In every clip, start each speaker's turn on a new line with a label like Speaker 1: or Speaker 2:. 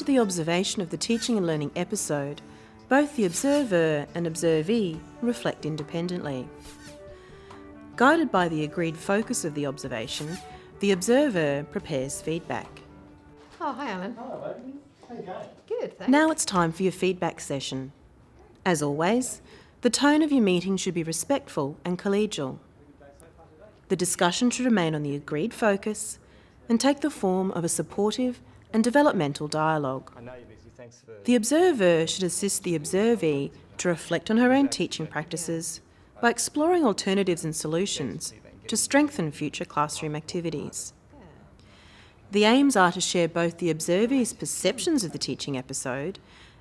Speaker 1: the observation of the teaching and learning episode, both the observer and observee reflect independently. Guided by the agreed focus of the observation, the observer prepares feedback.
Speaker 2: Oh, hi Alan.
Speaker 3: Hello, Amy. How you going?
Speaker 2: Good, thanks.
Speaker 1: Now it's time for your feedback session. As always, the tone of your meeting should be respectful and collegial. The discussion should remain on the agreed focus and take the form of a supportive and developmental dialogue.
Speaker 3: I know you're busy. Thanks for...
Speaker 1: The observer should assist the observee to reflect on her own teaching practices by exploring alternatives and solutions to strengthen future classroom activities. The aims are to share both the observee's perceptions of the teaching episode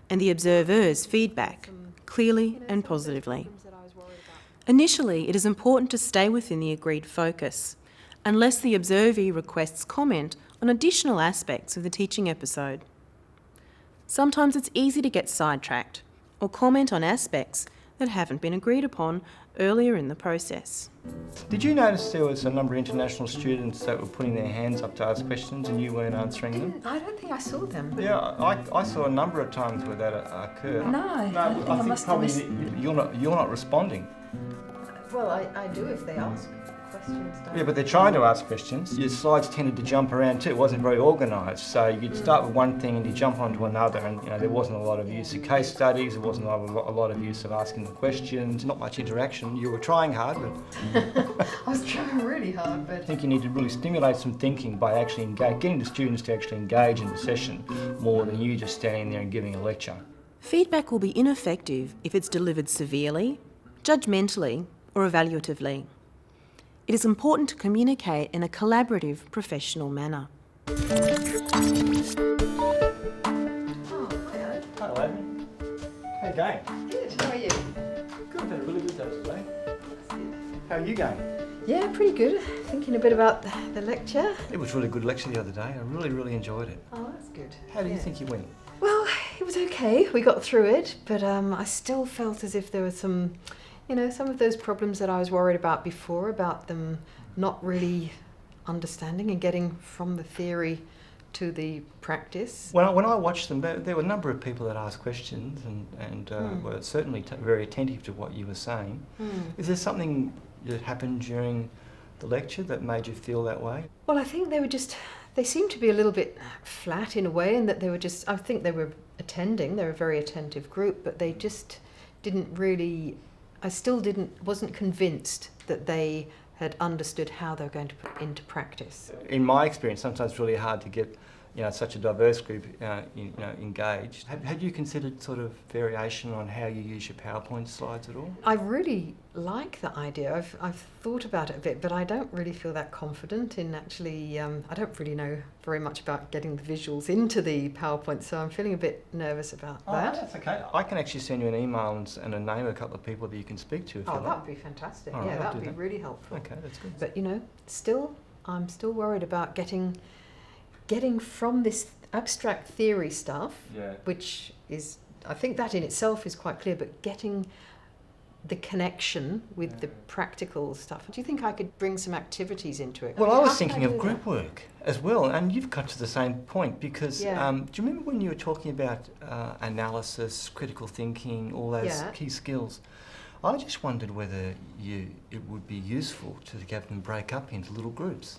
Speaker 1: and the observer's feedback, clearly and positively. Initially, it is important to stay within the agreed focus, unless the observee requests comment on additional aspects of the teaching episode. Sometimes it's easy to get sidetracked or comment on aspects that haven't been agreed upon earlier in the process.
Speaker 3: Did you notice there was a number of international students that were putting their hands up to ask questions and you weren't answering them?
Speaker 2: I don't think I saw them.
Speaker 3: Yeah, I saw a number of times where that occurred.
Speaker 2: No, I think I must have
Speaker 3: probably
Speaker 2: missed...
Speaker 3: you're not responding.
Speaker 2: Well, I do if they ask questions.
Speaker 3: Yeah, but they're trying to ask questions. Your slides tended to jump around too. It wasn't very organised. So you'd start with one thing and you jump onto another, and there wasn't a lot of use of case studies. There wasn't a lot of use of asking the questions. Not much interaction. You were trying hard, but
Speaker 2: I was trying really hard,
Speaker 3: I
Speaker 2: but...
Speaker 3: think you need to really stimulate some thinking by actually getting the students to actually engage in the session more than you just standing there and giving a lecture.
Speaker 1: Feedback will be ineffective if it's delivered severely, judgmentally, or evaluatively. It is important to communicate in a collaborative, professional manner.
Speaker 2: Oh, hi Alan.
Speaker 3: Hello, Amy. How you going?
Speaker 2: Good, how are you?
Speaker 3: Good, I've had a really good day today. How are you going?
Speaker 2: Yeah, pretty good. Thinking a bit about the lecture.
Speaker 3: It was a really good lecture the other day. I really enjoyed it.
Speaker 2: Oh, that's good.
Speaker 3: How do you think you went?
Speaker 2: Well, it was okay. We got through it, but I still felt as if there were some of those problems that I was worried about before, about them not really understanding and getting from the theory to the practice.
Speaker 3: When I watched them, there were a number of people that asked questions and were certainly very attentive to what you were saying. Is there something that happened during the lecture that made you feel that way?
Speaker 2: Well, I think they seemed to be a little bit flat in a way, and that I think they were attending, they're a very attentive group, but they just didn't really, wasn't convinced that they had understood how they were going to put into practice.
Speaker 3: In my experience, sometimes it's really hard to get such a diverse group engaged. Had you considered sort of variation on how you use your PowerPoint slides at all?
Speaker 2: I really like the idea. I've thought about it a bit, but I don't really feel that confident in actually, I don't really know very much about getting the visuals into the PowerPoint, so I'm feeling a bit nervous about that.
Speaker 3: That's okay. I can actually send you an email and a name of a couple of people that you can speak to if you like.
Speaker 2: That would be fantastic.
Speaker 3: All right,
Speaker 2: yeah,
Speaker 3: I'll
Speaker 2: that would
Speaker 3: do
Speaker 2: be
Speaker 3: that.
Speaker 2: really helpful.
Speaker 3: Okay, that's good.
Speaker 2: But I'm still worried about getting from this abstract theory stuff, which is, I think that in itself is quite clear, but getting the connection with the practical stuff. Do you think I could bring some activities into it?
Speaker 3: Well, I was thinking of group work as well, and you've got to the same point because do you remember when you were talking about analysis, critical thinking, all those key skills? I just wondered whether it would be useful to have them break up into little groups.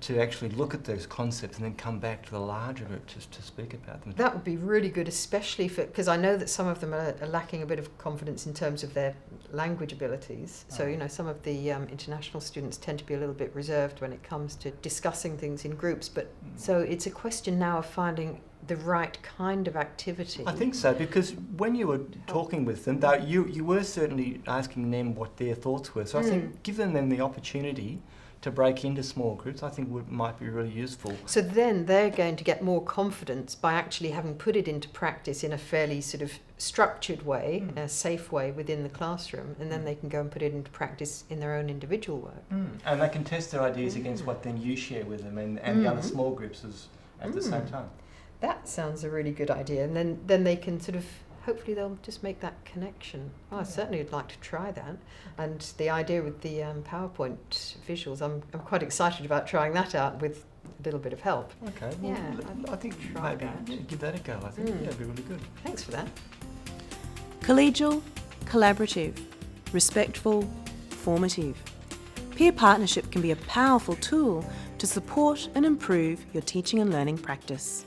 Speaker 3: To actually look at those concepts and then come back to the larger group to speak about them.
Speaker 2: That would be really good, especially because I know that some of them are lacking a bit of confidence in terms of their language abilities. So, some of the international students tend to be a little bit reserved when it comes to discussing things in groups. But so it's a question now of finding the right kind of activity.
Speaker 3: I think so, because when you were talking with them, you were certainly asking them what their thoughts were. So I think giving them the opportunity to break into small groups, I think might be really useful.
Speaker 2: So then they're going to get more confidence by actually having put it into practice in a fairly sort of structured way, a safe way within the classroom, and then they can go and put it into practice in their own individual work.
Speaker 3: And they can test their ideas against what then you share with them and the other small groups at the same time.
Speaker 2: That sounds a really good idea, and then they can sort of, hopefully they'll just make that connection. I certainly would like to try that. And the idea with the PowerPoint visuals, I'm quite excited about trying that out with little bit of help.
Speaker 3: Okay, well,
Speaker 2: Yeah,
Speaker 3: I think
Speaker 2: try
Speaker 3: maybe
Speaker 2: that.
Speaker 3: give that a go. I think that'd be really good.
Speaker 2: Thanks for that.
Speaker 1: Collegial, collaborative, respectful, formative. Peer partnership can be a powerful tool to support and improve your teaching and learning practice.